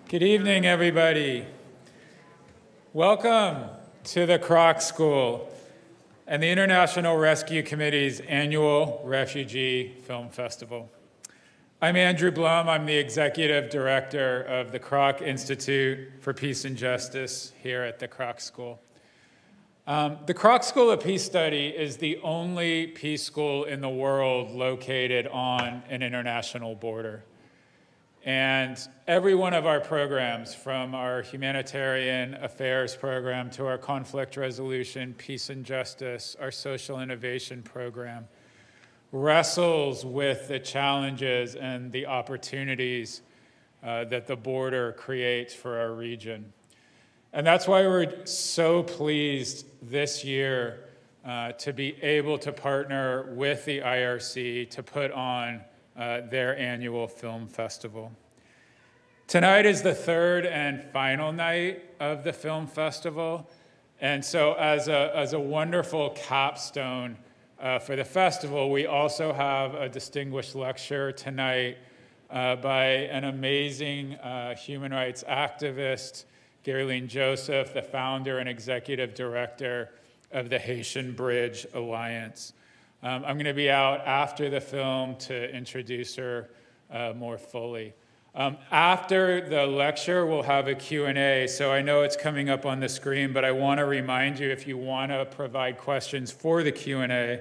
Good evening, everybody. Welcome to the Kroc School and the International Rescue Committee's annual Refugee Film Festival. I'm Andrew Blum. I'm the Executive Director of the Kroc Institute for Peace and Justice here at the Kroc School. The Kroc School of Peace Study is the only peace school in the world located on an international border. And every one of our programs, from our humanitarian affairs program to our conflict resolution, peace and justice, our social innovation program, wrestles with the challenges and the opportunities that the border creates for our region. And that's why we're so pleased this year to be able to partner with the IRC to put on their annual film festival. Tonight is the third and final night of the film festival, and so as a wonderful capstone for the festival, we also have a distinguished lecture tonight by an amazing human rights activist, Guerline Jozef, the founder and executive director of the Haitian Bridge Alliance. I'm going to be out after the film to introduce her more fully. After the lecture, we'll have a Q&A, so I know it's coming up on the screen, but I want to remind you, if you want to provide questions for the Q&A,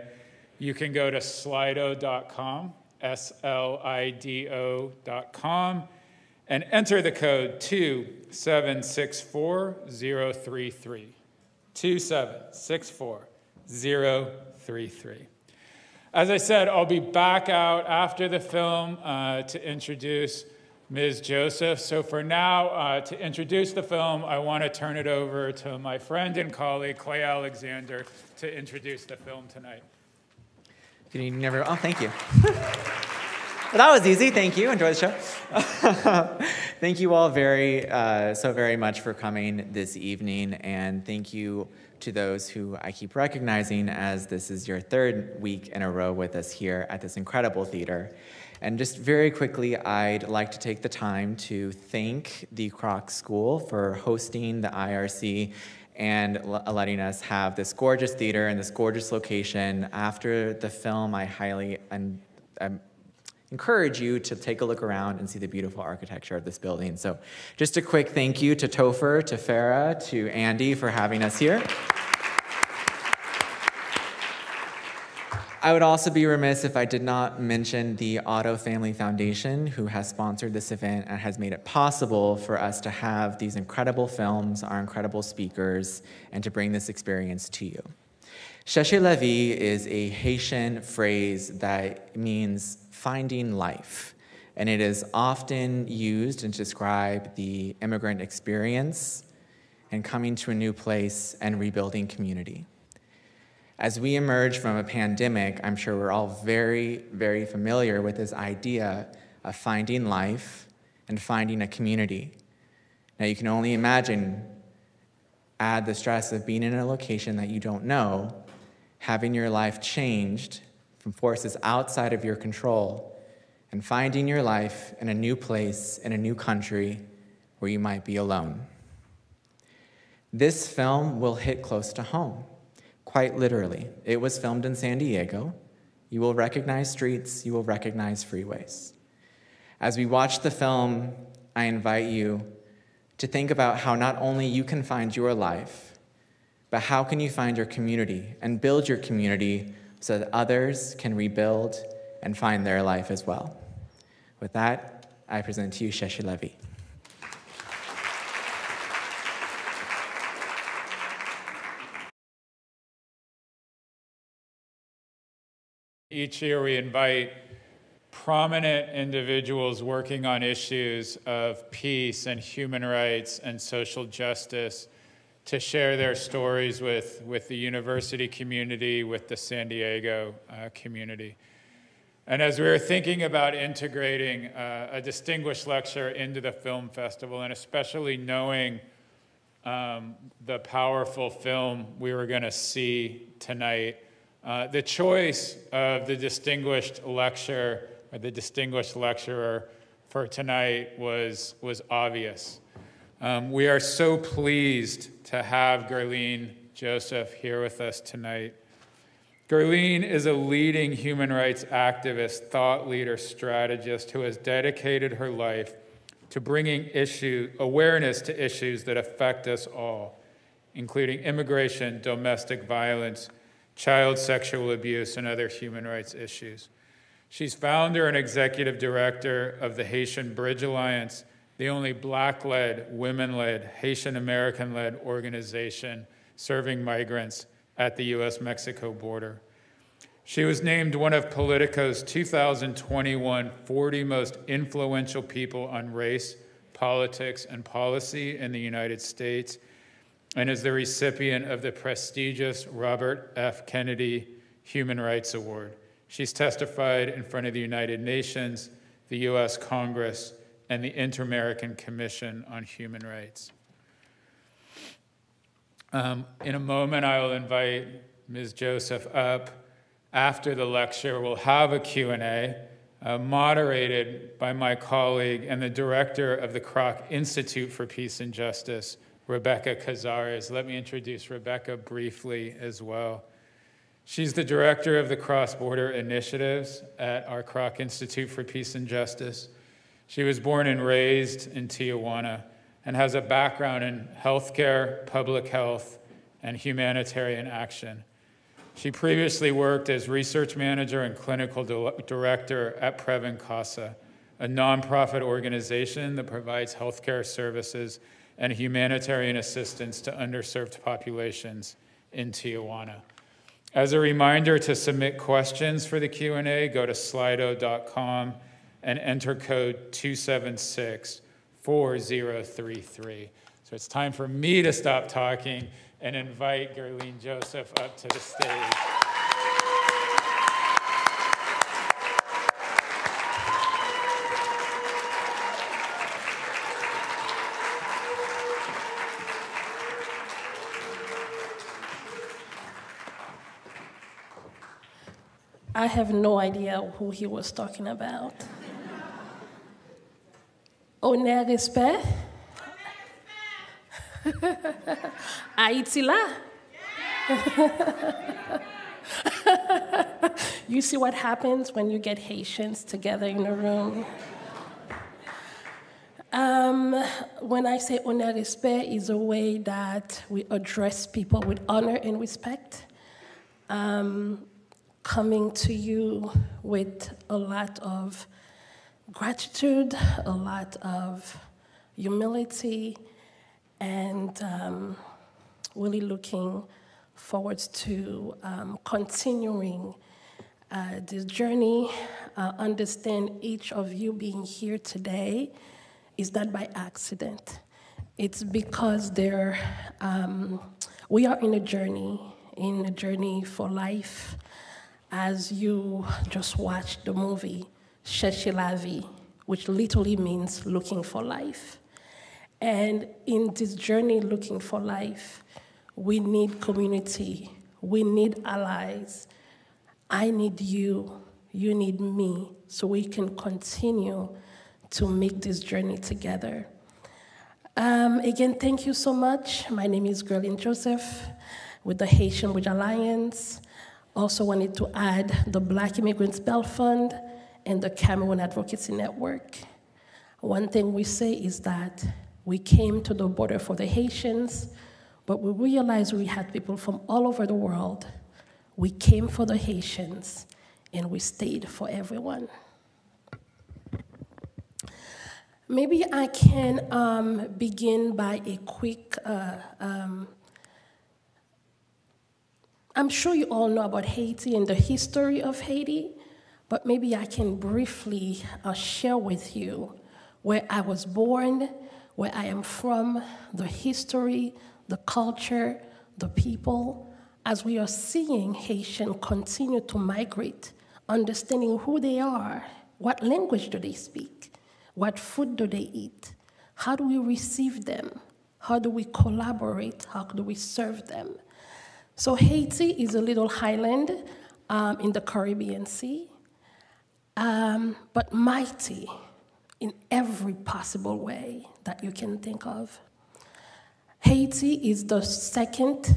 you can go to slido.com, SLIDO.com, and enter the code 2764033. 2764033. As I said, I'll be back out after the film to introduce Ms. Jozef. So for now, to introduce the film, I want to turn it over to my friend and colleague, Clay Alexander, to introduce the film tonight. Good evening, everyone. Oh, thank you. Well, that was easy. Thank you. Enjoy the show. Thank you all so very much for coming this evening, and thank you to those who I keep recognizing, as this is your third week in a row with us here at this incredible theater. And just very quickly, I'd like to take the time to thank the Kroc School for hosting the IRC and letting us have this gorgeous theater and this gorgeous location. After the film, I highly encourage you to take a look around and see the beautiful architecture of this building. So just a quick thank you to Topher, to Farah, to Andy for having us here. I would also be remiss if I did not mention the Otto Family Foundation, who has sponsored this event and has made it possible for us to have these incredible films, our incredible speakers, and to bring this experience to you. Chercher la vie is a Haitian phrase that means finding life, and it is often used to describe the immigrant experience and coming to a new place and rebuilding community. As we emerge from a pandemic, I'm sure we're all very, very familiar with this idea of finding life and finding a community. Now, you can only imagine, add the stress of being in a location that you don't know, having your life changed from forces outside of your control, and finding your life in a new place, in a new country, where you might be alone. This film will hit close to home. Quite literally. It was filmed in San Diego. You will recognize streets, you will recognize freeways. As we watch the film, I invite you to think about how not only you can find your life, but how can you find your community and build your community so that others can rebuild and find their life as well. With that, I present to you Chercher la vie. Each year we invite prominent individuals working on issues of peace and human rights and social justice to share their stories with the university community, with the San Diego community. And as we were thinking about integrating a distinguished lecture into the film festival, and especially knowing the powerful film we were going to see tonight, the choice of the distinguished lecture or the distinguished lecturer for tonight was obvious. We are so pleased to have Guerline Jozef here with us tonight. Guerline is a leading human rights activist, thought leader, strategist who has dedicated her life to bringing awareness to issues that affect us all, including immigration, domestic violence, child sexual abuse, and other human rights issues. She's founder and executive director of the Haitian Bridge Alliance, the only Black-led, women-led, Haitian-American-led organization serving migrants at the U.S.-Mexico border. She was named one of Politico's 2021 40 most influential people on race, politics, and policy in the United States, and is the recipient of the prestigious Robert F. Kennedy Human Rights Award. She's testified in front of the United Nations, the U.S. Congress, and the Inter-American Commission on Human Rights. In a moment, I will invite Ms. Jozef up. After the lecture, we'll have a Q&A moderated by my colleague and the director of the Kroc Institute for Peace and Justice, Rebeca Cazares. Let me introduce Rebeca briefly as well. She's the director of the cross-border initiatives at our Kroc Institute for Peace and Justice. She was born and raised in Tijuana and has a background in healthcare, public health, and humanitarian action. She previously worked as research manager and clinical director at Previn Casa, a nonprofit organization that provides healthcare services and humanitarian assistance to underserved populations in Tijuana. As a reminder to submit questions for the Q&A, go to slido.com and enter code 276-4033. So it's time for me to stop talking and invite Guerline Jozef up to the stage. I have no idea who he was talking about. On est respect? Haiti là? You see what happens when you get Haitians together in a room? When I say on est respect, is a way that we address people with honor and respect. Coming to you with a lot of gratitude, a lot of humility, and really looking forward to continuing this journey. Understand each of you being here today is not by accident. It's because we are in a journey for life. As you just watched the movie Chercher la vie, which literally means looking for life. And in this journey looking for life, we need community, we need allies. I need you, you need me, so we can continue to make this journey together. Again, thank you so much. My name is Guerline Jozef with the Haitian Bridge Alliance. Also wanted to add the Black Immigrants Bail Fund and the Cameroon Advocacy Network. One thing we say is that we came to the border for the Haitians, but we realized we had people from all over the world. We came for the Haitians, and we stayed for everyone. Maybe I can begin by a quick I'm sure you all know about Haiti and the history of Haiti, but maybe I can briefly share with you where I was born, where I am from, the history, the culture, the people, as we are seeing Haitians continue to migrate, understanding who they are, what language do they speak, what food do they eat, how do we receive them, how do we collaborate, how do we serve them. So Haiti is a little island in the Caribbean Sea, but mighty, in every possible way that you can think of. Haiti is the second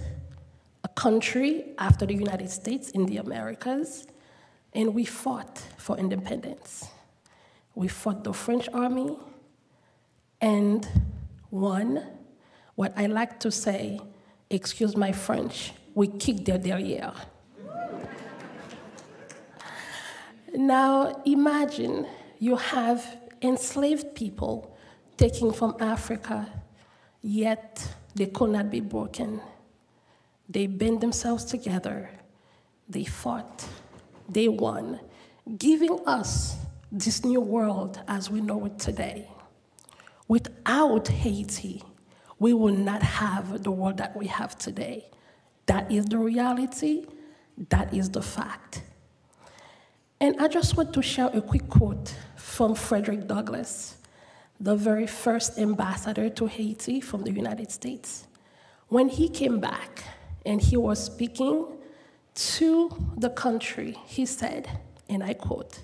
country after the United States in the Americas, and we fought for independence. We fought the French army and won. What I like to say, excuse my French, we kicked their derrière. Now imagine you have enslaved people taken from Africa, yet they could not be broken. They band themselves together, they fought, they won, giving us this new world as we know it today. Without Haiti, we will not have the world that we have today. That is the reality, that is the fact. And I just want to share a quick quote from Frederick Douglass, the very first ambassador to Haiti from the United States. When he came back and he was speaking to the country, he said, and I quote,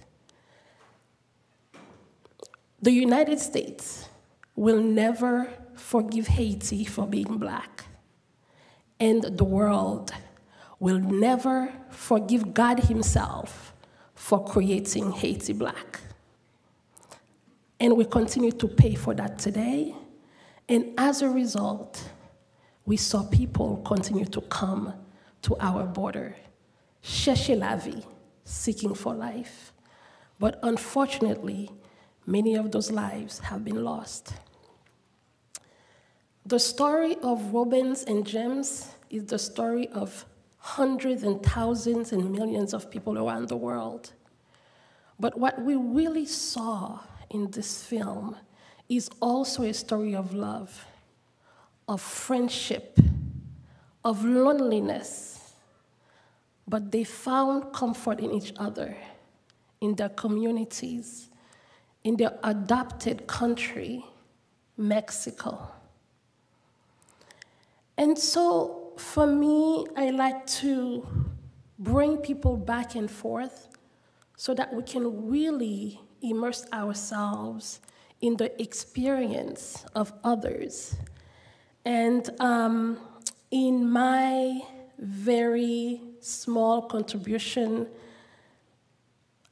"The United States will never forgive Haiti for being black, and the world will never forgive God himself for creating Haiti black." And we continue to pay for that today. And as a result, we saw people continue to come to our border, chercher la vie, seeking for life. But unfortunately, many of those lives have been lost. The story of Robins and Gems is the story of hundreds and thousands and millions of people around the world. But what we really saw in this film is also a story of love, of friendship, of loneliness. But they found comfort in each other, in their communities, in their adopted country, Mexico. And so for me, I like to bring people back and forth so that we can really immerse ourselves in the experience of others. And in my very small contribution,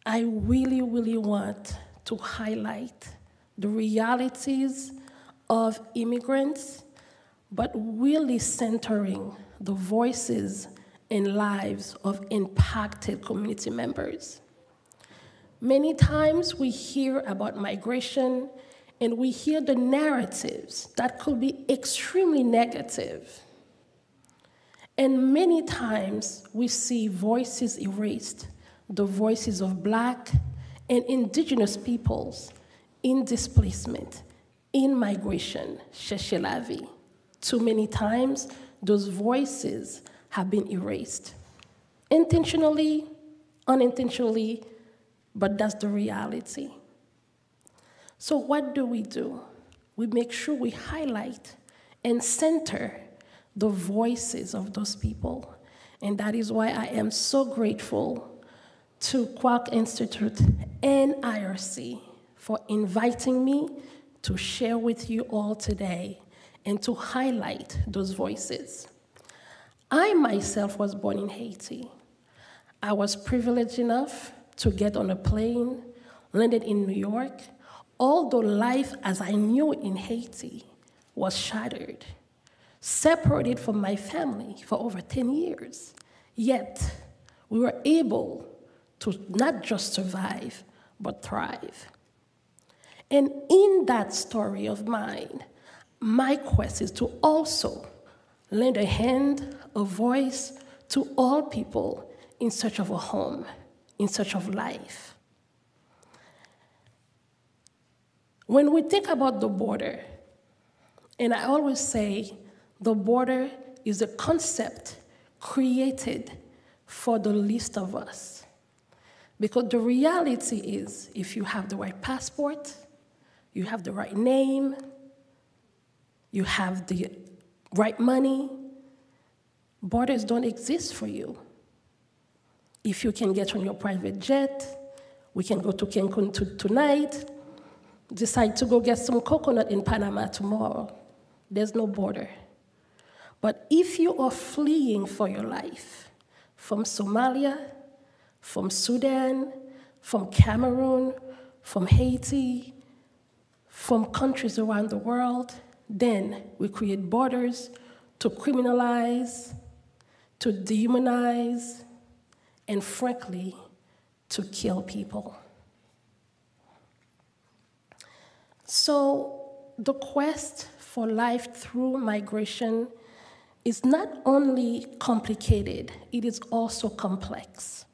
I really, really want to highlight the realities of immigrants, but really centering the voices and lives of impacted community members. Many times we hear about migration and we hear the narratives that could be extremely negative. And many times we see voices erased, the voices of Black and Indigenous peoples in displacement, in migration, chercher la vie. Too many times, those voices have been erased. Intentionally, unintentionally, but that's the reality. So what do? We make sure we highlight and center the voices of those people. And that is why I am so grateful to Kroc Institute and IRC for inviting me to share with you all today and to highlight those voices. I myself was born in Haiti. I was privileged enough to get on a plane, landed in New York, although life as I knew it in Haiti was shattered, separated from my family for over 10 years. Yet, we were able to not just survive, but thrive. And in that story of mine, my quest is to also lend a hand, a voice to all people in search of a home, in search of life. When we think about the border, and I always say the border is a concept created for the least of us. Because the reality is, if you have the right passport, you have the right name, you have the right money, borders don't exist for you. If you can get on your private jet, we can go to Cancun tonight, decide to go get some coconut in Panama tomorrow, there's no border. But if you are fleeing for your life from Somalia, from Sudan, from Cameroon, from Haiti, from countries around the world, then we create borders to criminalize, to dehumanize, and frankly, to kill people. So the quest for life through migration is not only complicated, it is also complex.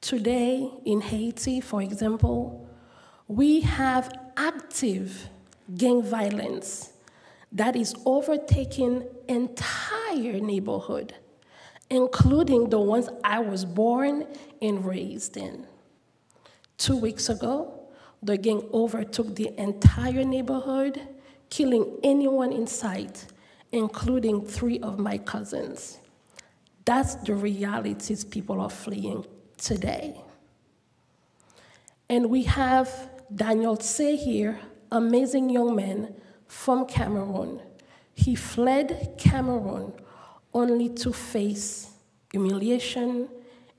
Today in Haiti, for example, we have active gang violence that is overtaking entire neighborhood, including the ones I was born and raised in. 2 weeks ago, the gang overtook the entire neighborhood, killing anyone in sight, including 3 of my cousins. That's the realities people are fleeing today. And we have Daniel Tse here, amazing young man from Cameroon. He fled Cameroon only to face humiliation,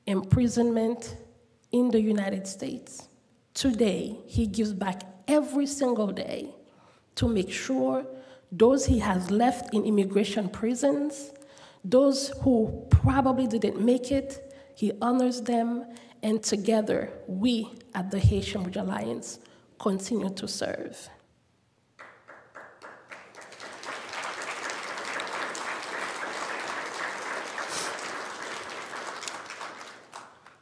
imprisonment in the United States. Today, he gives back every single day to make sure those he has left in immigration prisons, those who probably didn't make it, he honors them, and together, we at the Haitian Bridge Alliance continue to serve.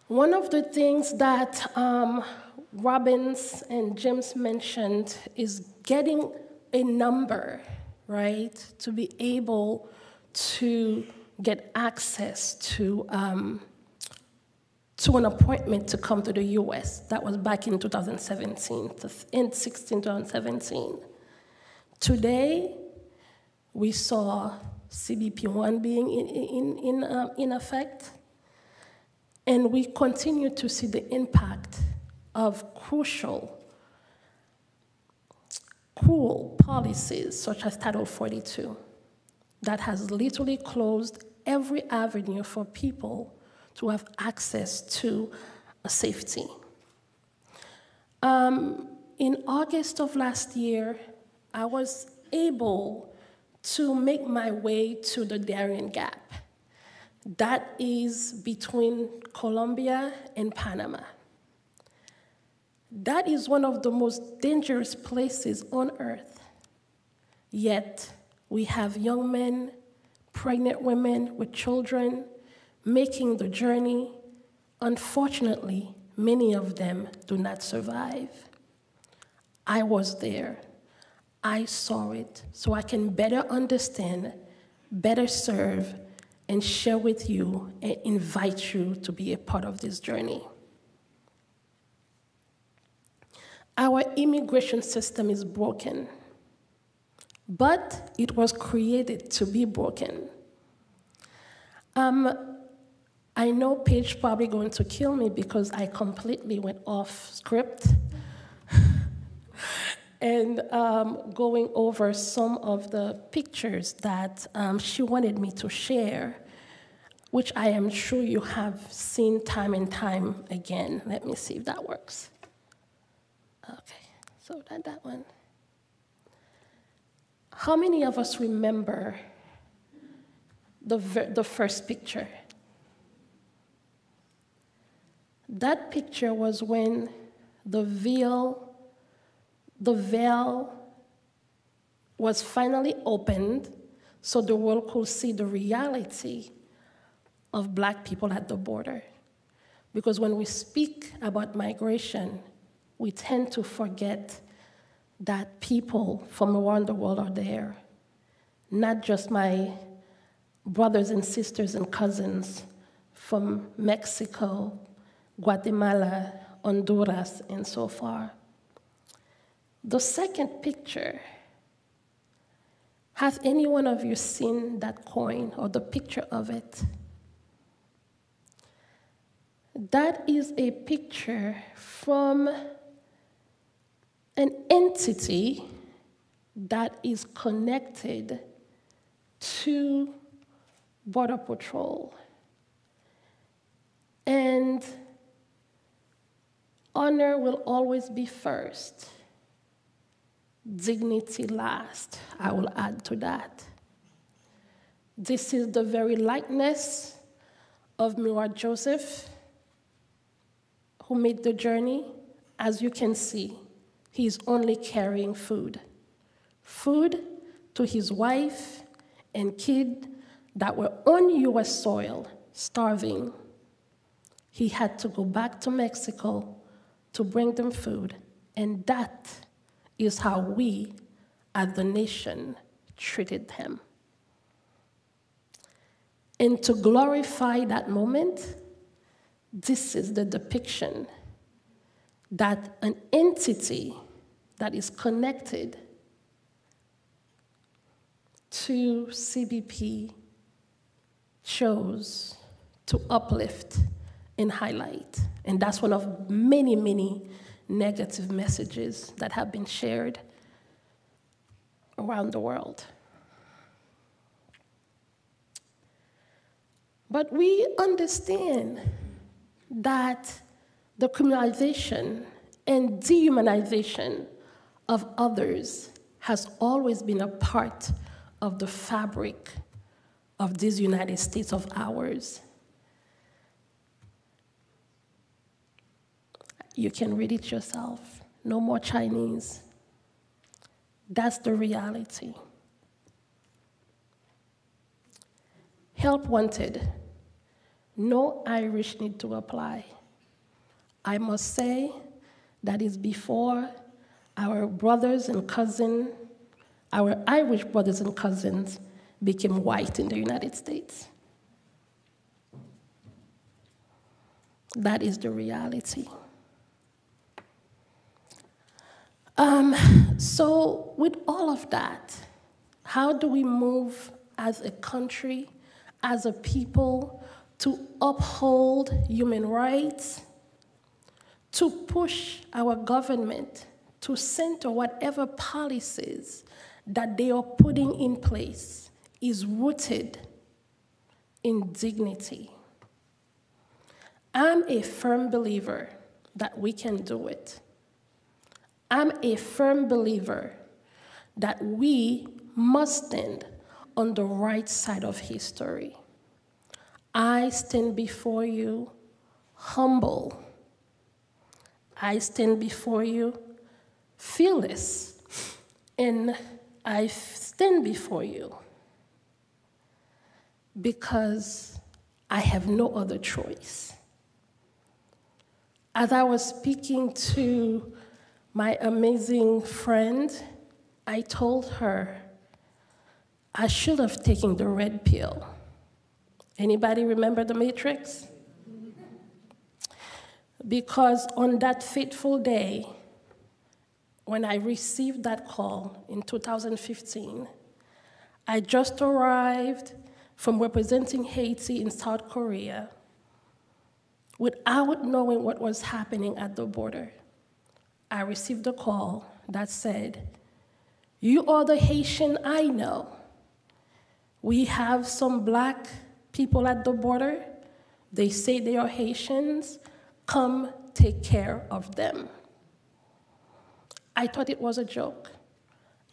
One of the things that Robbins and James mentioned is getting a number, right, to be able to get access to an appointment to come to the US. That was back in 2017, in 2017. Today, we saw CBP1 being in effect, and we continue to see the impact of cruel policies such as Title 42 that has literally closed every avenue for people to have access to safety. In August of last year, I was able to make my way to the Darien Gap. That is between Colombia and Panama. That is one of the most dangerous places on earth. Yet, we have young men, pregnant women with children, making the journey. Unfortunately, many of them do not survive. I was there. I saw it, so I can better understand, better serve, and share with you and invite you to be a part of this journey. Our immigration system is broken, but it was created to be broken. I know Paige probably going to kill me because I completely went off script and going over some of the pictures that she wanted me to share, which I am sure you have seen time and time again. Let me see if that works. Okay, so that one. How many of us remember the first picture? That picture was when the veil was finally opened so the world could see the reality of Black people at the border. Because when we speak about migration, we tend to forget that people from around the world are there. Not just my brothers and sisters and cousins from Mexico, Guatemala, Honduras, and so far. The second picture, has any one of you seen that coin or the picture of it? That is a picture from an entity that is connected to Border Patrol. And honor will always be first. Dignity last, I will add to that. This is the very likeness of Jozef, who made the journey. As you can see, he's only carrying food. Food to his wife and kid that were on US soil, starving. He had to go back to Mexico to bring them food, and that is how we, as the nation, treated him. And to glorify that moment, this is the depiction that an entity that is connected to CBP chose to uplift and highlight. And that's one of many, many negative messages that have been shared around the world. But we understand that the criminalization and dehumanization of others has always been a part of the fabric of this United States of ours. You can read it yourself. No more Chinese. That's the reality. Help wanted. No Irish need to apply. I must say that is before our brothers and cousins, our Irish brothers and cousins became white in the United States. That is the reality. So with all of that, how do we move as a country, as a people, to uphold human rights, to push our government to center whatever policies that they are putting in place is rooted in dignity? I'm a firm believer that we can do it. I'm a firm believer that we must stand on the right side of history. I stand before you humble. I stand before you fearless. And I stand before you because I have no other choice. As I was speaking to my amazing friend, I told her I should have taken the red pill. Anybody remember the Matrix? Because on that fateful day, when I received that call in 2015, I just arrived from representing Haiti in South Korea without knowing what was happening at the border. I received a call that said, "You are the Haitian I know. We have some black people at the border. They say they are Haitians. Come take care of them." I thought it was a joke.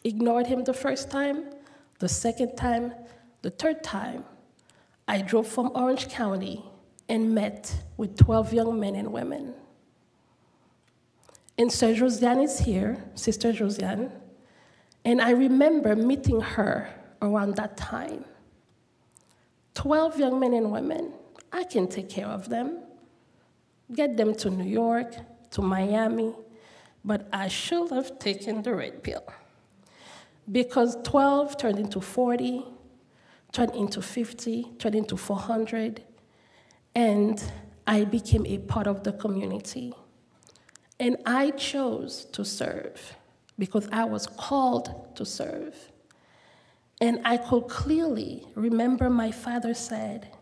Ignored him the first time, the second time, the third time. I drove from Orange County and met with 12 young men and women. And Sir Josiane is here, Sister Josiane, and I remember meeting her around that time. 12 young men and women, I can take care of them, get them to New York, to Miami, but I should have taken the red pill. Because 12 turned into 40, turned into 50, turned into 400, and I became a part of the community. And I chose to serve because I was called to serve. And I could clearly remember my father said,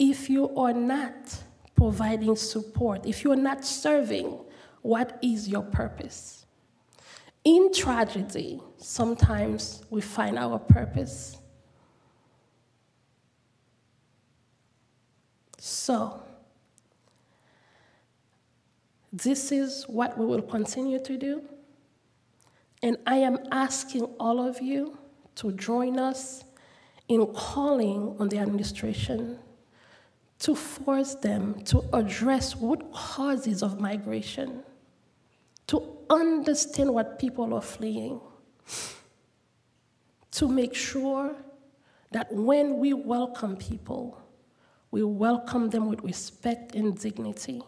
if you are not providing support, if you're not serving, what is your purpose? In tragedy, sometimes we find our purpose. So, this is what we will continue to do. And I am asking all of you to join us in calling on the administration to force them to address root causes of migration, to understand what people are fleeing, to make sure that when we welcome people, we welcome them with respect and dignity.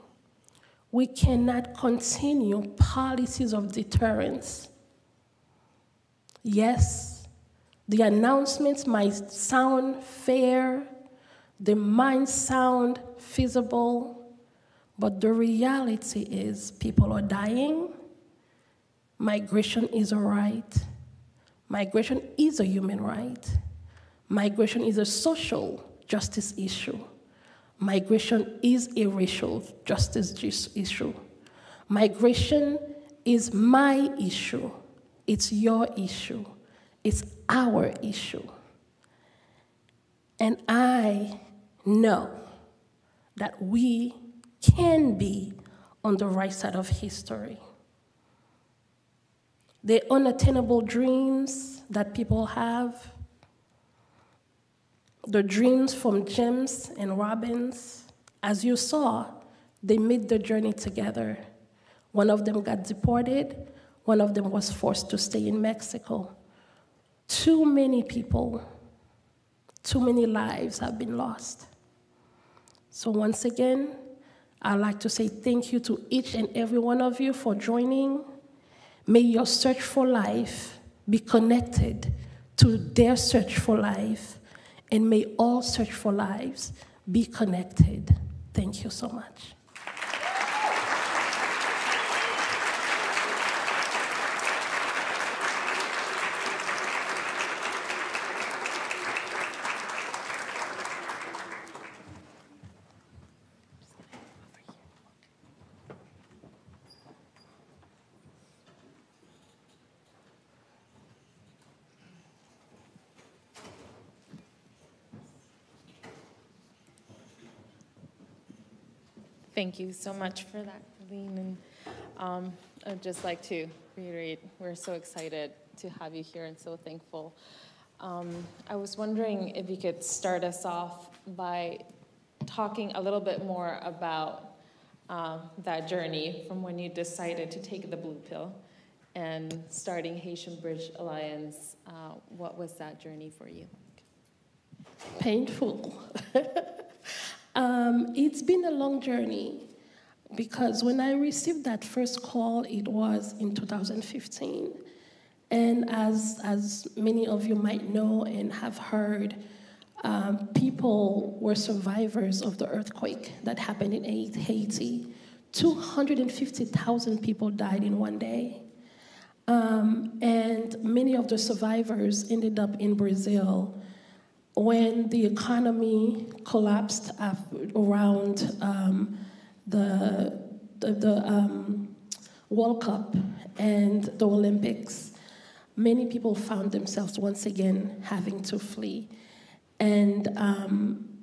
We cannot continue policies of deterrence. Yes, the announcements might sound fair, they might sound feasible, but the reality is people are dying. Migration is a right. Migration is a human right. Migration is a social justice issue. Migration is a racial justice issue. Migration is my issue. It's your issue. It's our issue. And I know that we can be on the right side of history. The unattainable dreams that people have, the dreams from James and Robbins, as you saw, they made the journey together. One of them got deported, one of them was forced to stay in Mexico. Too many people, too many lives have been lost. So once again, I'd like to say thank you to each and every one of you for joining. May your search for life be connected to their search for life, and may all search for lives be connected. Thank you so much. Thank you so much for that, Guerline. And I'd just like to reiterate, we're so excited to have you here and so thankful. I was wondering if you could start us off by talking a little bit more about that journey from when you decided to take the blue pill and starting Haitian Bridge Alliance. What was that journey for you? Painful. It's been a long journey because when I received that first call, it was in 2015. And as many of you might know and have heard, people were survivors of the earthquake that happened in Haiti. 250,000 people died in one day. And many of the survivors ended up in Brazil when the economy collapsed around the World Cup and the Olympics. Many people found themselves once again having to flee. And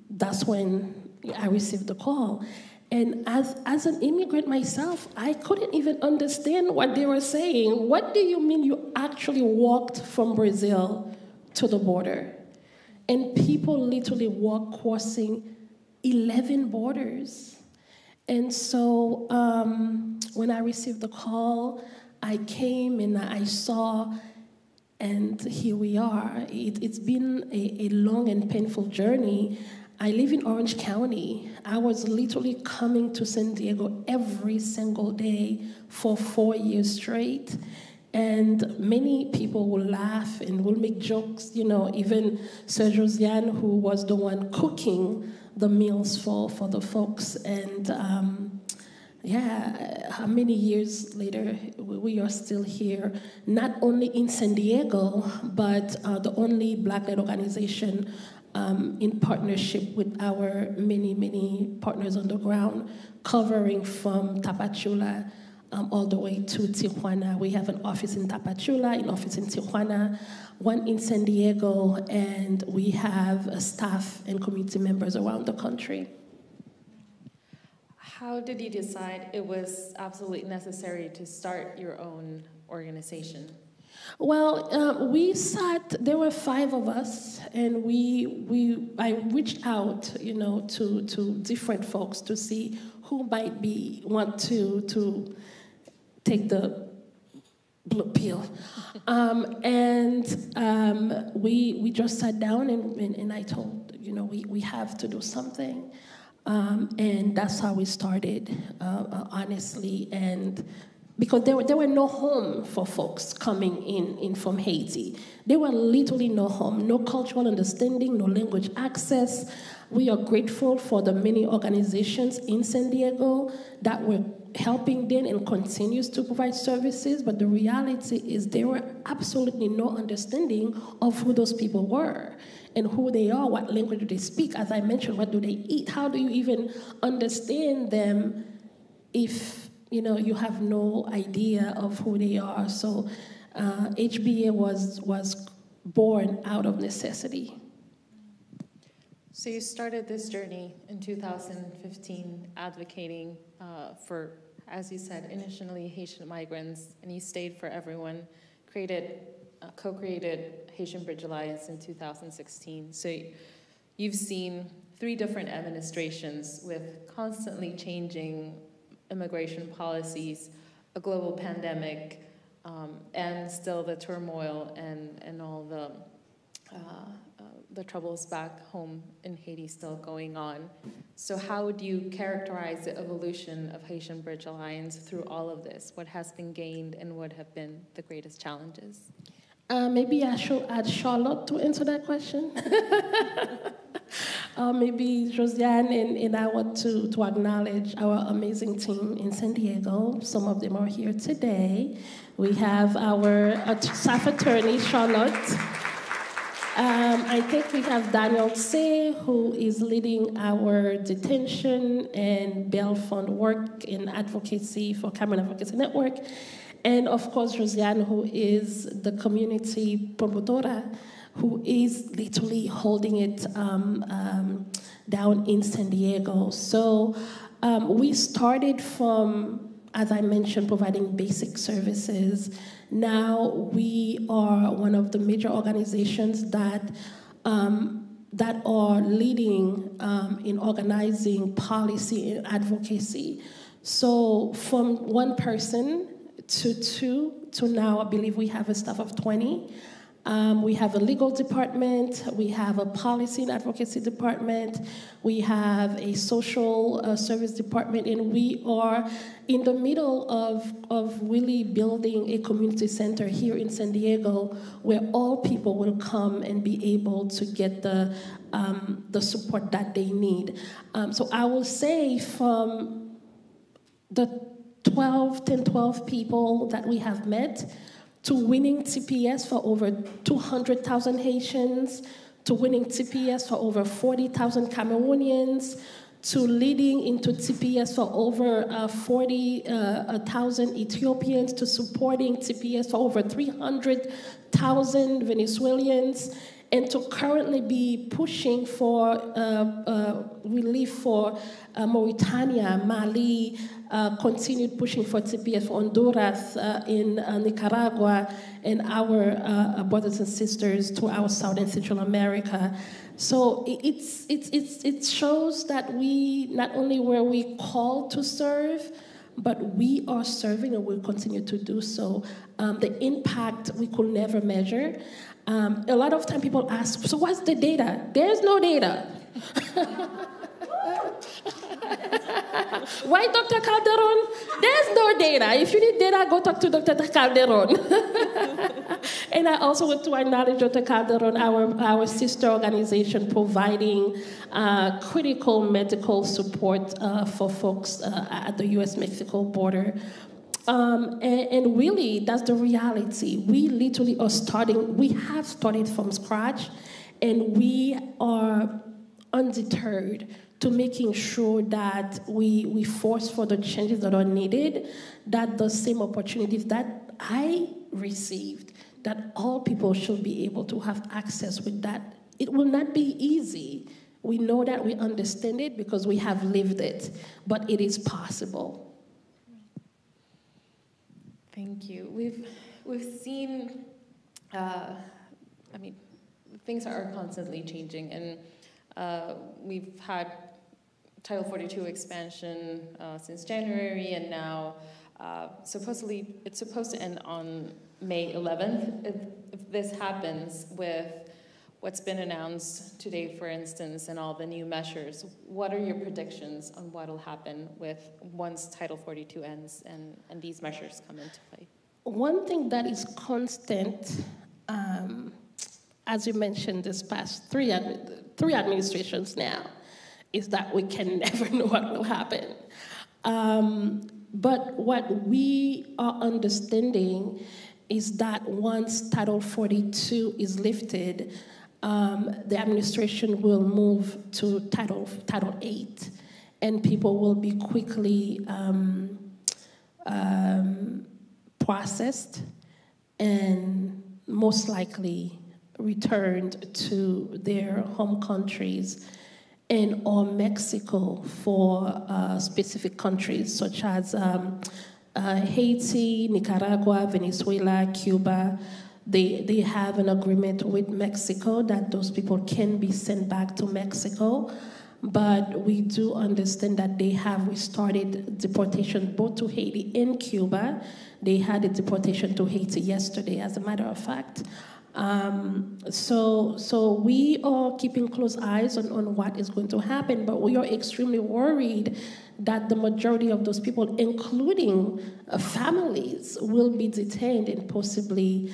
that's when I received the call. And as an immigrant myself, I couldn't even understand what they were saying. What do you mean you actually walked from Brazil to the border? And people literally walk crossing 11 borders. And so when I received the call, I came and I saw, and here we are. It's been a long and painful journey. I live in Orange County. I was literally coming to San Diego every single day for 4 years straight. And many people will laugh and will make jokes, you know, even Sir Josiane, who was the one cooking the meals for the folks. And how many years later, we are still here, not only in San Diego, but the only Black-led organization in partnership with our many, many partners on the ground, covering from Tapachula all the way to Tijuana. We have an office in Tapachula, an office in Tijuana, one in San Diego, and we have staff and community members around the country. How did you decide it was absolutely necessary to start your own organization? Well, there were 5 of us, and I reached out, to different folks to see who might want to take the blue pill. We just sat down and I told, we have to do something. And that's how we started, honestly. And because there were no home for folks coming in from Haiti. There were literally no home, no cultural understanding, no language access. We are grateful for the many organizations in San Diego that were helping them and continues to provide services, but the reality is there were absolutely no understanding of who those people were and who they are, what language do they speak, as I mentioned, what do they eat, how do you even understand them if you have no idea of who they are. So HBA was born out of necessity. So you started this journey in 2015 advocating for, as you said, initially Haitian migrants, and you stayed for everyone, co-created Haitian Bridge Alliance in 2016. So you've seen 3 different administrations with constantly changing immigration policies, a global pandemic, and still the turmoil and all the troubles back home in Haiti still going on. So how would you characterize the evolution of Haitian Bridge Alliance through all of this? What has been gained and what have been the greatest challenges? Maybe I should add Charlotte to answer that question. Maybe Josiane, and I want to acknowledge our amazing team in San Diego. Some of them are here today. We have our staff attorney, Charlotte. I think we have Daniel Tse, who is leading our detention and bail fund work in advocacy for Cameroon Advocacy Network. And of course, Josiane, who is the community promotora, who is literally holding it down in San Diego. So we started from, as I mentioned, providing basic services. Now we are one of the major organizations that are leading in organizing policy and advocacy. So from 1 person to 2 to now, I believe we have a staff of 20. We have a legal department, we have a policy and advocacy department, we have a social service department, and we are in the middle of really building a community center here in San Diego where all people will come and be able to get the support that they need. So I will say from the 12 people that we have met, to winning TPS for over 200,000 Haitians, to winning TPS for over 40,000 Cameroonians, to leading into TPS for over 40,000 Ethiopians, to supporting TPS for over 300,000 Venezuelans, and to currently be pushing for relief for Mauritania, Mali, continued pushing for TPS for Honduras, in Nicaragua, and our brothers and sisters to our South and Central America. So it shows that we, not only were we called to serve, but we are serving and will continue to do so. The impact we could never measure. A lot of time people ask, so what's the data? There's no data. Why Dr. Calderon? There's no data. If you need data, go talk to Dr. Calderon. And I also want to acknowledge Dr. Calderon, our sister organization, providing critical medical support for folks at the U.S.-Mexico border. And really, that's the reality. We literally we have started from scratch, and we are undeterred to making sure that we force for the changes that are needed, that the same opportunities that I received, that all people should be able to have access with that. It will not be easy. We know that, we understand it because we have lived it, but it is possible. Thank you. We've seen, things are constantly changing, and we've had Title 42 expansion since January, and now supposedly it's supposed to end on May 11th. If this happens with what's been announced today, for instance, and all the new measures, what are your predictions on what will happen once Title 42 ends and these measures come into play? One thing that is constant, as you mentioned, this past three administrations now, is that we can never know what will happen. But what we are understanding is that once Title 42 is lifted, the administration will move to Title 8, and people will be quickly processed and most likely returned to their home countries and or Mexico for specific countries such as Haiti, Nicaragua, Venezuela, Cuba. They have an agreement with Mexico that those people can be sent back to Mexico, but we do understand that they have restarted deportation both to Haiti and Cuba. They had a deportation to Haiti yesterday, as a matter of fact. So we are keeping close eyes on what is going to happen, but we are extremely worried that the majority of those people, including families, will be detained and possibly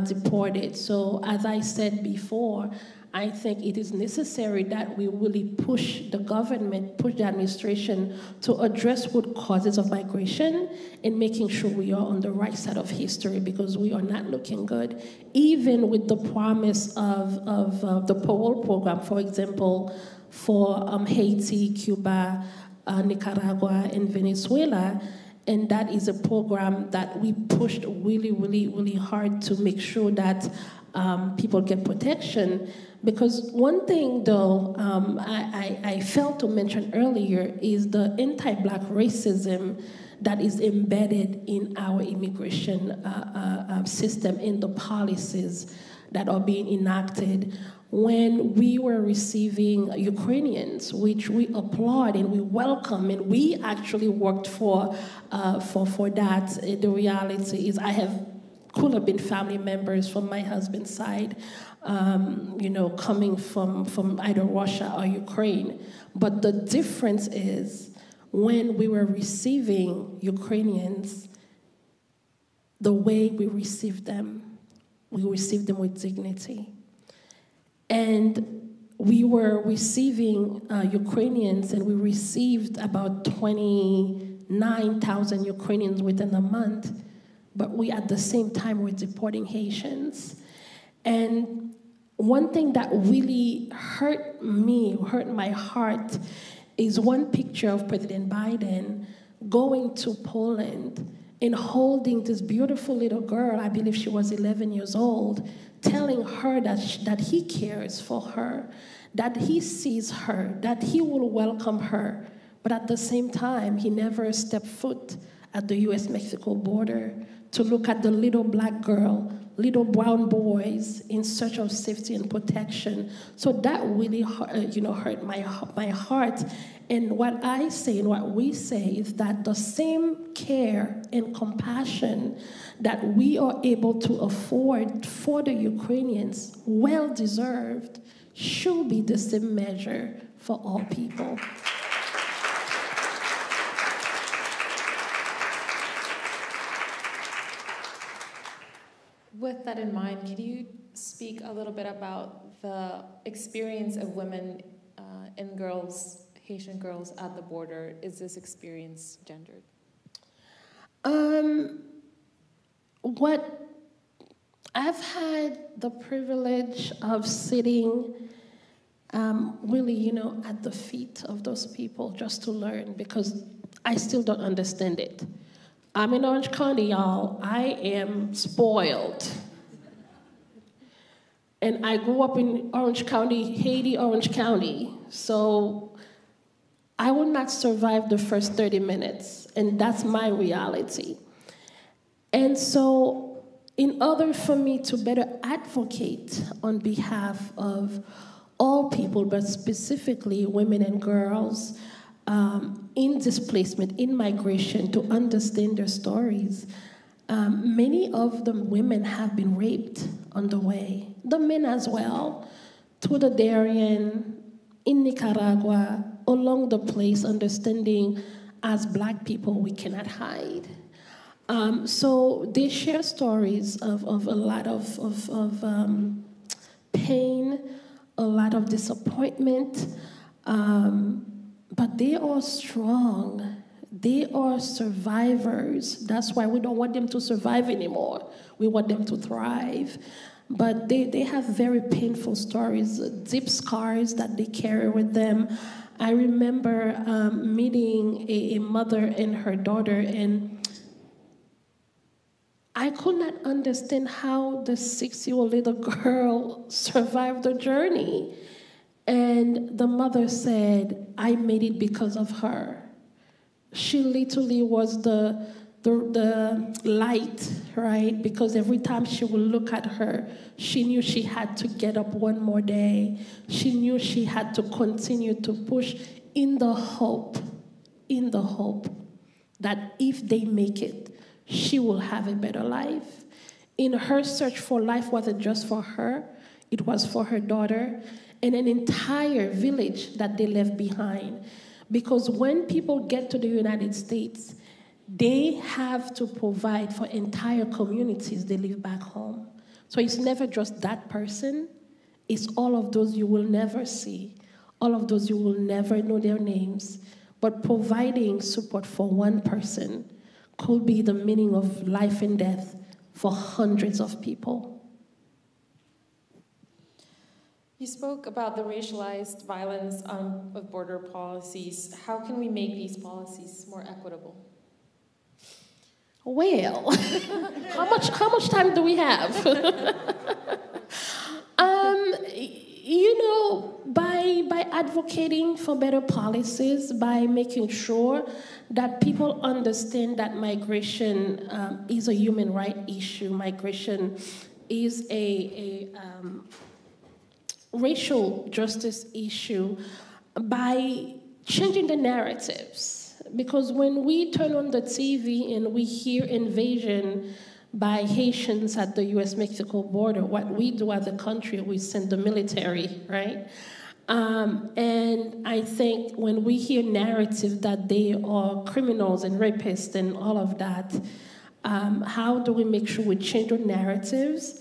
deported. So as I said before, I think it is necessary that we really push the government, push the administration to address root causes of migration and making sure we are on the right side of history, because we are not looking good. Even with the promise of the parole program, for example, for Haiti, Cuba, Nicaragua, and Venezuela, and that is a program that we pushed really, really, really hard to make sure that people get protection. Because one thing, though, I failed to mention earlier is the anti-Black racism that is embedded in our immigration system, in the policies that are being enacted. When we were receiving Ukrainians, which we applaud and we welcome, and we actually worked for that. The reality is could have been family members from my husband's side, coming from either Russia or Ukraine. But the difference is when we were receiving Ukrainians, the way we received them with dignity. And we were receiving Ukrainians, and we received about 29,000 Ukrainians within a month, but we at the same time were deporting Haitians. And one thing that really hurt my heart, is one picture of President Biden going to Poland and holding this beautiful little girl, I believe she was 11 years old, telling her that he cares for her, that he sees her, that he will welcome her. But at the same time, he never stepped foot at the US-Mexico border to look at the little Black girl, little brown boys in search of safety and protection. So that really hurt my heart. And what I say and what we say is that the same care and compassion that we are able to afford for the Ukrainians, well-deserved, should be the same measure for all people. With that in mind, can you speak a little bit about the experience of women and girls, Haitian girls at the border? Is this experience gendered? I've had the privilege of sitting really, at the feet of those people just to learn, because I still don't understand it. I'm in Orange County, y'all. I am spoiled. And I grew up in Orange County, Haiti, Orange County. So I would not survive the first 30 minutes, and that's my reality. And so in order for me to better advocate on behalf of all people, but specifically women and girls in displacement, in migration, to understand their stories, many of the women have been raped on the way. The men as well, through the Darien, in Nicaragua, along the place, understanding as Black people we cannot hide. So they share stories of a lot of pain, a lot of disappointment, but they are strong. They are survivors. That's why we don't want them to survive anymore. We want them to thrive. But they have very painful stories, deep scars that they carry with them. I remember meeting a mother and her daughter, and I could not understand how the 6-year-old little girl survived the journey. And the mother said, I made it because of her. She literally was the light, right? Because every time she would look at her, she knew she had to get up one more day. She knew she had to continue to push in the hope that if they make it, she will have a better life. In her search for life, wasn't just for her, it was for her daughter and an entire village that they left behind. Because when people get to the United States, they have to provide for entire communities they live back home. So it's never just that person, it's all of those you will never see, all of those you will never know their names, but providing support for one person could be the meaning of life and death for hundreds of people. You spoke about the racialized violence of border policies. How can we make these policies more equitable? Well, how much time do we have? By advocating for better policies, by making sure that people understand that migration is a human right issue, migration is a racial justice issue, by changing the narratives. Because when we turn on the TV and we hear invasion by Haitians at the US-Mexico border, what we do as a country, we send the military, right? And I think when we hear narratives that they are criminals and rapists and all of that, how do we make sure we change our narratives?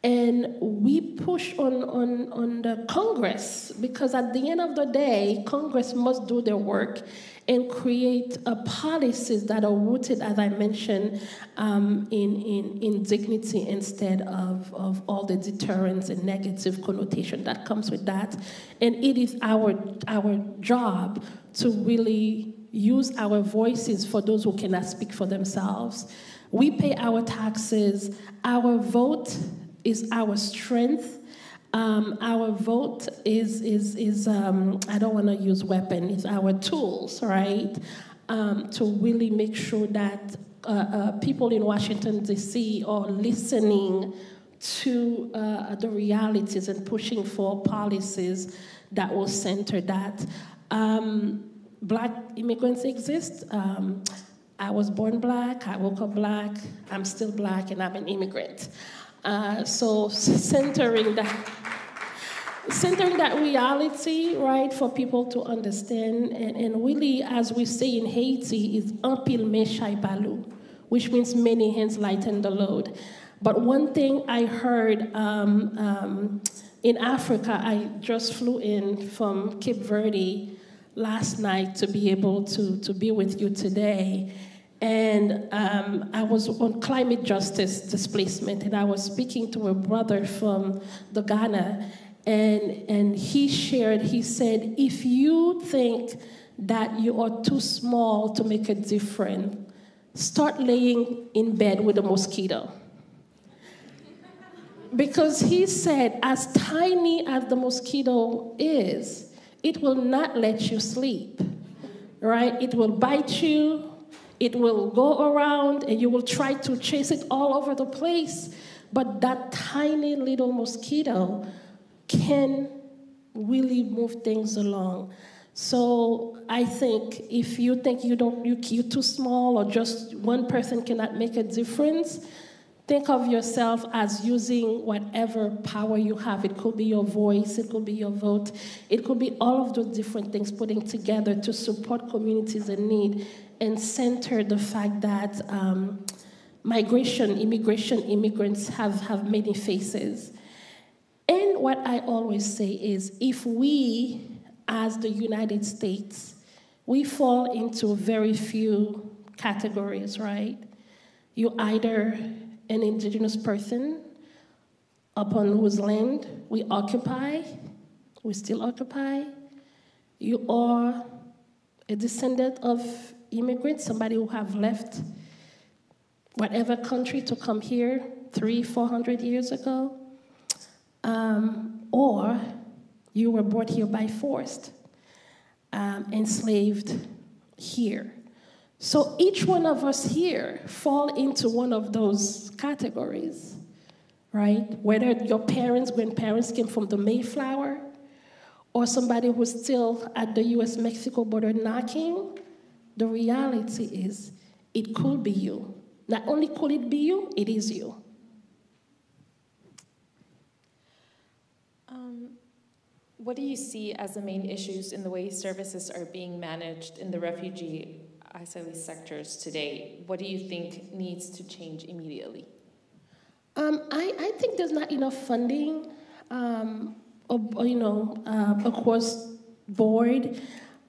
And we push on the Congress, because at the end of the day, Congress must do their work and create policies that are rooted, as I mentioned, in dignity instead of all the deterrence and negative connotation that comes with that. And it is our job to really use our voices for those who cannot speak for themselves. We pay our taxes. Our vote is our strength. Our vote is I don't want to use weapon, it's our tools, right? To really make sure that people in Washington, D.C. are listening to the realities and pushing for policies that will center that. Black immigrants exist. I was born Black, I woke up Black, I'm still Black, and I'm an immigrant. So centering that reality, right, for people to understand, and really, as we say in Haiti, is un pile main chai palou, which means many hands lighten the load. But one thing I heard in Africa, I just flew in from Cape Verde last night to be able to be with you today. And I was on climate justice displacement, and I was speaking to a brother from the Ghana, And he said, if you think that you are too small to make a difference, start laying in bed with a mosquito. Because he said, as tiny as the mosquito is, it will not let you sleep, right? It will bite you, it will go around, and you will try to chase it all over the place. But that tiny little mosquito can really move things along. So I think if you think you're too small or just one person cannot make a difference, think of yourself as using whatever power you have. It could be your voice, it could be your vote, it could be all of those different things putting together to support communities in need and center the fact that immigrants have many faces. And what I always say is, if we, as the United States, we fall into very few categories, right? You're either an indigenous person upon whose land we still occupy. You are a descendant of immigrants, somebody who have left whatever country to come here 300-400 years ago. Or you were brought here by force, enslaved here. So each one of us here fall into one of those categories, right? Whether your parents, grandparents came from the Mayflower, or somebody who's still at the US-Mexico border knocking, the reality is it could be you. Not only could it be you, it is you. What do you see as the main issues in the way services are being managed in the refugee ISO sectors today? What do you think needs to change immediately? I think there's not enough funding, across board.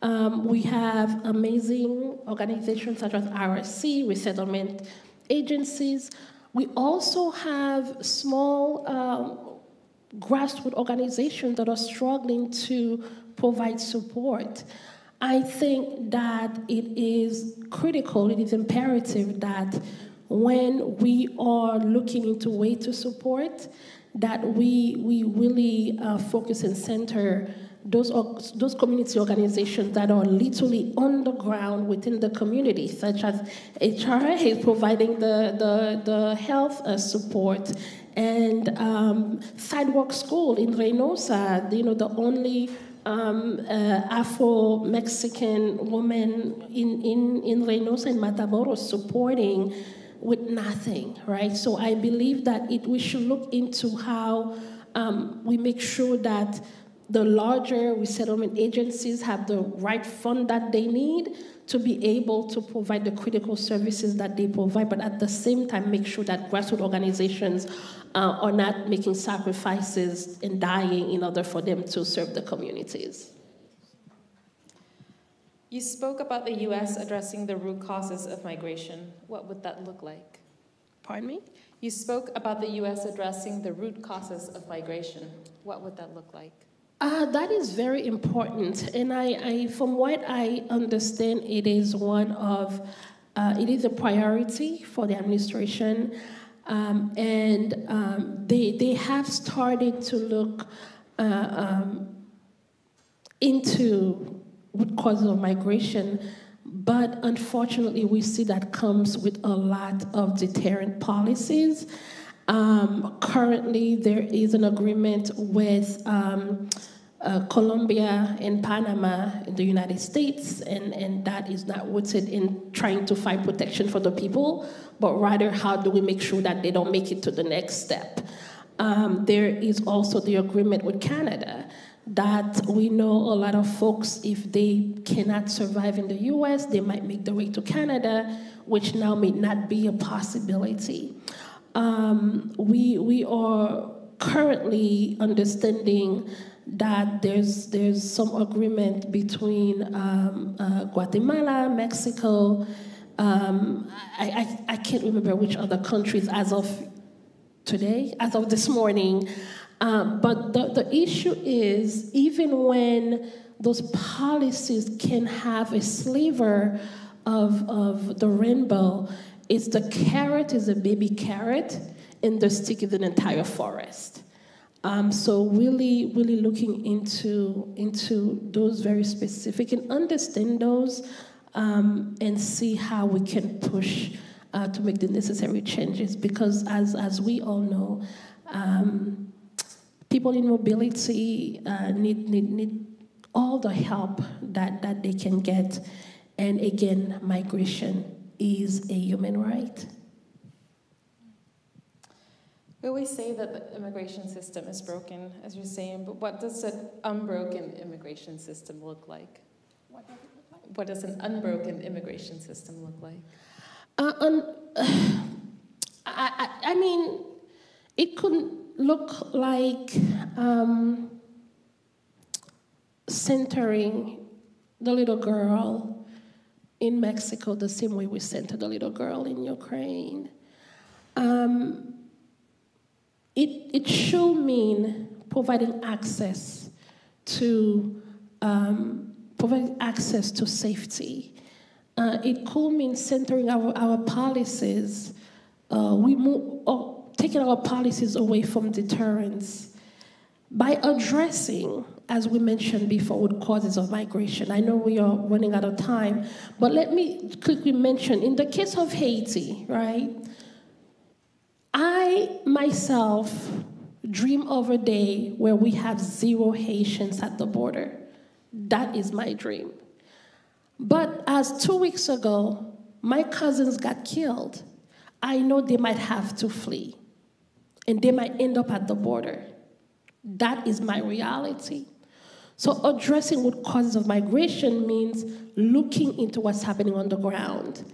We have amazing organizations such as IRC, resettlement agencies. We also have small grassroots organizations that are struggling to provide support. I think that it is critical, it is imperative that when we are looking into ways to support, that we really focus and center those community organizations that are literally on the ground within the community, such as HRA providing the health support, and Sidewalk School in Reynosa, the only Afro-Mexican woman in Reynosa and Matamoros supporting with nothing, right? So I believe that we should look into how we make sure that the larger resettlement agencies have the right fund that they need to be able to provide the critical services that they provide, but at the same time make sure that grassroots organizations are not making sacrifices and dying in order for them to serve the communities. You spoke about the U.S. addressing the root causes of migration. What would that look like? Pardon me? You spoke about the U.S. addressing the root causes of migration. What would that look like? That is very important, and I from what I understand, it is it is a priority for the administration, and they have started to look into root causes of migration, but unfortunately, we see that comes with a lot of deterrent policies. Currently, there is an agreement with Colombia and Panama in the United States, and that is not rooted in trying to find protection for the people, but rather how do we make sure that they don't make it to the next step. There is also the agreement with Canada that we know a lot of folks, if they cannot survive in the US, they might make their way to Canada, which now may not be a possibility. We are currently understanding that there's some agreement between Guatemala, Mexico, I can't remember which other countries as of today, as of this morning, But the issue is, even when those policies can have a sliver of the rainbow, it's the carrot is a baby carrot, and the stick is an entire forest. So really looking into those very specific and understand those, and see how we can push to make the necessary changes. Because as we all know, people in mobility need all the help that they can get. And again, migration is a human right. We always say that the immigration system is broken, as you're saying, but what does an unbroken immigration system look like? What does it look like? What does an unbroken immigration system look like? I mean, it could look like centering the little girl in Mexico the same way we centered the little girl in Ukraine. It should mean providing access to safety. It could mean centering our policies. Taking our policies away from deterrence by addressing, as we mentioned before, with causes of migration. I know we are running out of time, but let me quickly mention, in the case of Haiti, right? I myself dream of a day where we have 0 Haitians at the border. That is my dream. But as 2 weeks ago, my cousins got killed. I know they might have to flee, and they might end up at the border. That is my reality. So addressing what causes of migration means looking into what's happening on the ground,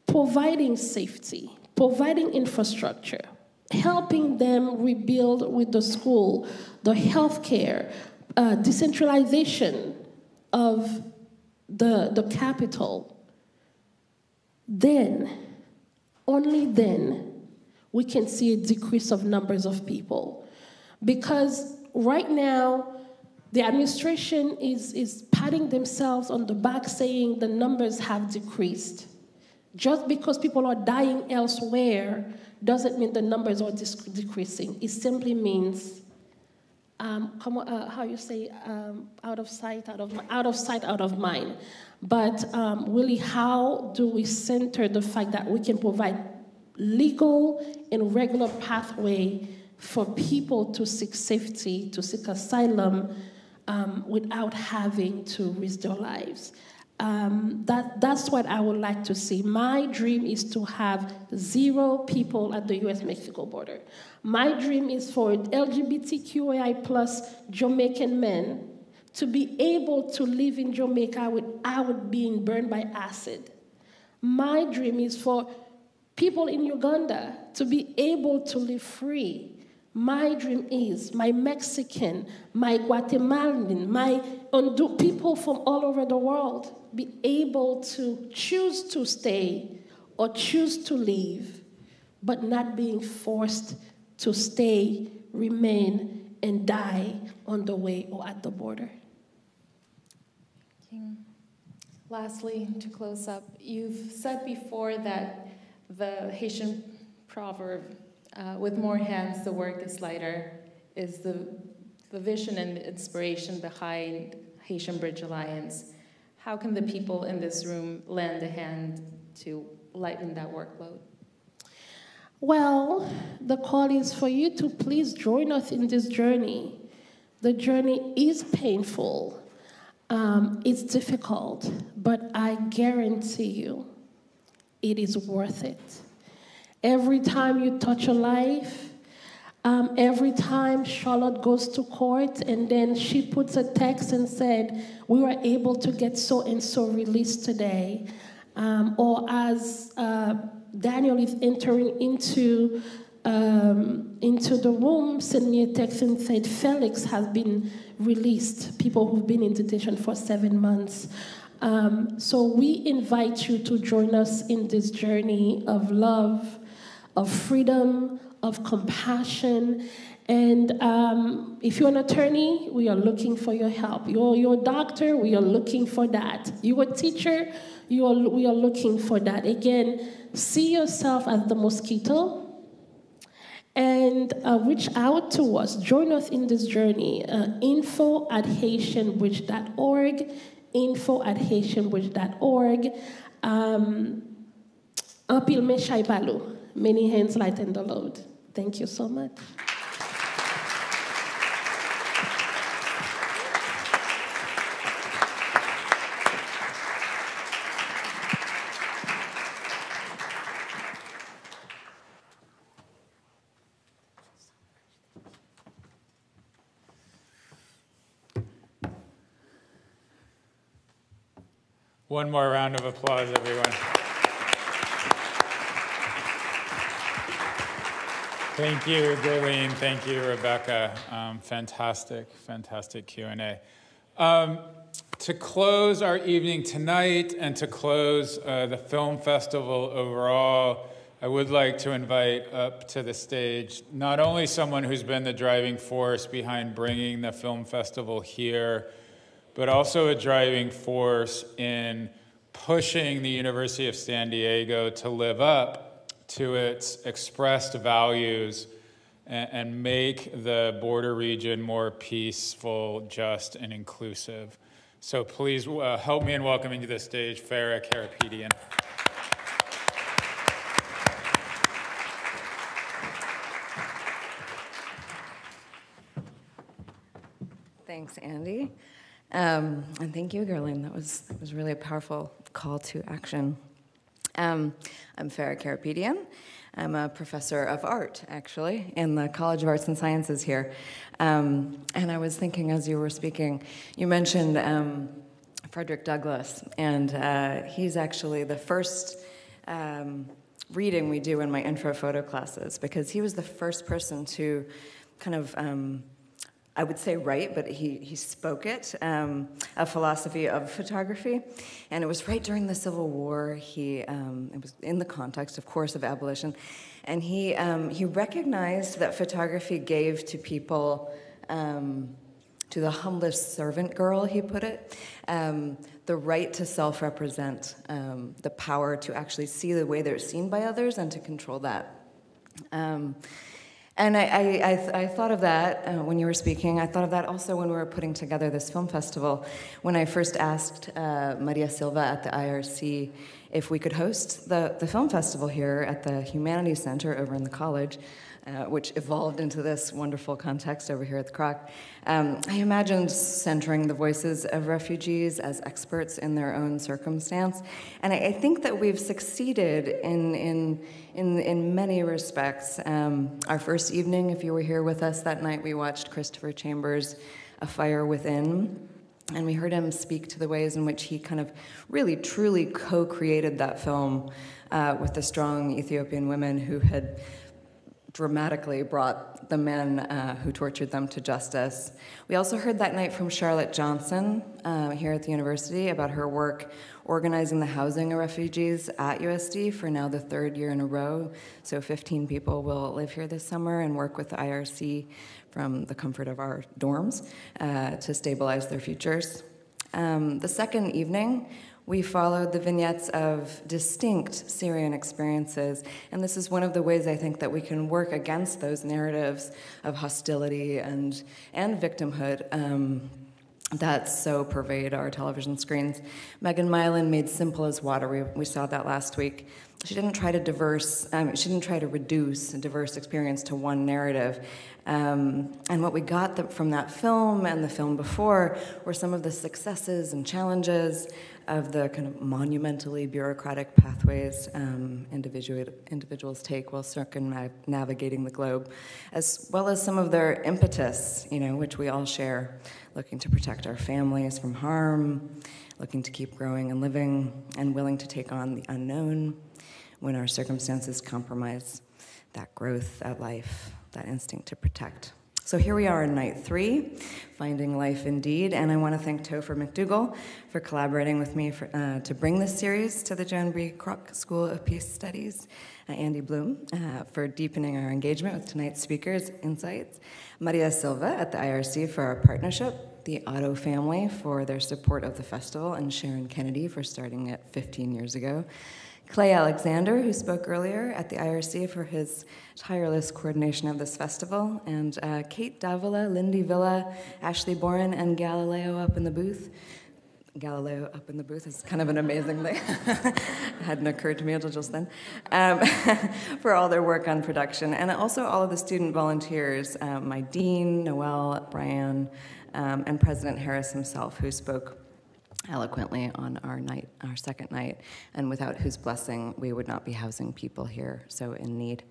providing safety, providing infrastructure, helping them rebuild with the school, the healthcare, decentralization of the capital. Then, only then, we can see a decrease of numbers of people. Because right now, the administration is patting themselves on the back saying the numbers have decreased. Just because people are dying elsewhere doesn't mean the numbers are decreasing. It simply means, how you say, out of sight, out of mind. But really, how do we center the fact that we can provide legal and regular pathway for people to seek safety, to seek asylum, without having to risk their lives? That's what I would like to see. My dream is to have 0 people at the U.S.-Mexico border. My dream is for LGBTQI plus Jamaican men to be able to live in Jamaica without being burned by acid. My dream is for people in Uganda to be able to live free. My dream is my Mexican, my Guatemalan, my Honduran, people from all over the world be able to choose to stay or choose to leave, but not being forced to stay, remain, and die on the way or at the border. Lastly, to close up, you've said before that the Haitian proverb, with more hands, the work is lighter, is the vision and the inspiration behind Haitian Bridge Alliance. How can the people in this room lend a hand to lighten that workload? Well, the call is for you to please join us in this journey. The journey is painful. It's difficult, but I guarantee you it is worth it. Every time you touch a life, every time Charlotte goes to court and then she puts a text and said, we were able to get so-and-so released today, or as Daniel is entering into the room, sent me a text and said, Felix has been released, people who've been in detention for 7 months. So we invite you to join us in this journey of love, of freedom, of compassion, And if you're an attorney, we are looking for your help. You're a doctor, we are looking for that. You're a teacher, we are looking for that. Again, see yourself as the mosquito and reach out to us. Join us in this journey. info@HaitianBridge.org, info@HaitianBridge.org. Apil me shay palu. Many hands lighten the load. Thank you so much. One more round of applause, everyone. Thank you, Guerline. Thank you, Rebeca. Fantastic Q&A. To close our evening tonight and to close the film festival overall, I would like to invite up to the stage not only someone who's been the driving force behind bringing the film festival here, but also a driving force in pushing the University of San Diego to live up to its expressed values and make the border region more peaceful, just, and inclusive. So please help me in welcoming to the stage Farah Karapetian. Thanks, Andy. And thank you, Guerline. That was really a powerful call to action. I'm Farah Karapetian. I'm a professor of art, actually, in the College of Arts and Sciences here. And I was thinking as you were speaking, you mentioned Frederick Douglass, and he's actually the first reading we do in my intro photo classes, because he was the first person to kind of I would say write, but he spoke it, a philosophy of photography. And it was right during the Civil War. It was in the context, of course, of abolition. And he recognized that photography gave to people, to the humblest servant girl, he put it, the right to self-represent, the power to actually see the way they're seen by others and to control that. And I thought of that when you were speaking. I thought of that also when we were putting together this film festival. When I first asked Maria Silva at the IRC if we could host the film festival here at the Humanities Center over in the college, which evolved into this wonderful context over here at the Kroc. I imagined centering the voices of refugees as experts in their own circumstance, and I think that we've succeeded in many respects. Our first evening, if you were here with us that night, we watched Christopher Chambers' A Fire Within, and we heard him speak to the ways in which he kind of really, truly co-created that film with the strong Ethiopian women who had dramatically brought the men who tortured them to justice. We also heard that night from Charlotte Johnson here at the university about her work organizing the housing of refugees at USD for now the third year in a row. So 15 people will live here this summer and work with the IRC from the comfort of our dorms to stabilize their futures. The second evening, we followed the vignettes of distinct Syrian experiences, and this is one of the ways I think that we can work against those narratives of hostility and victimhood that so pervade our television screens. Megan Mylan made Simple as Water. We saw that last week. She didn't try to reduce a diverse experience to one narrative. And what we got from that film and the film before were some of the successes and challenges of the kind of monumentally bureaucratic pathways individuals take while circumnavigating the globe, as well as some of their impetus, which we all share, looking to protect our families from harm, looking to keep growing and living, and willing to take on the unknown when our circumstances compromise that growth, that life, that instinct to protect. So here we are on night 3, Finding Life Indeed, and I want to thank Topher McDougall for collaborating with me to bring this series to the Joan B. Kroc School of Peace Studies, Andy Bloom for deepening our engagement with tonight's speakers' insights, Maria Silva at the IRC for our partnership, the Otto family for their support of the festival, and Sharon Kennedy for starting it 15 years ago, Clay Alexander, who spoke earlier at the IRC for his tireless coordination of this festival, and Kate Davila, Lindy Villa, Ashley Boren, and Galileo up in the booth. Galileo up in the booth is kind of an amazing thing. It hadn't occurred to me until just then. For all their work on production, and also all of the student volunteers, my dean, Noelle, Brian, and President Harris himself, who spoke eloquently on our second night, and without whose blessing we would not be housing people here so in need.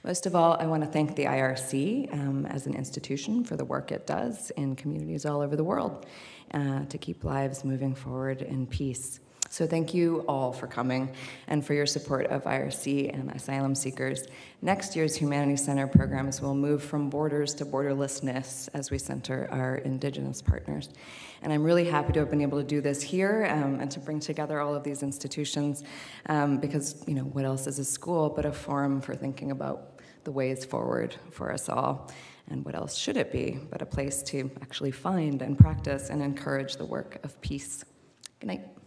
Most of all, I want to thank the IRC as an institution for the work it does in communities all over the world to keep lives moving forward in peace. So thank you all for coming and for your support of IRC and asylum seekers. Next year's Humanities Center programs will move from borders to borderlessness as we center our Indigenous partners. And I'm really happy to have been able to do this here and to bring together all of these institutions because, you know, what else is a school but a forum for thinking about the ways forward for us all? And what else should it be but a place to actually find and practice and encourage the work of peace? Good night.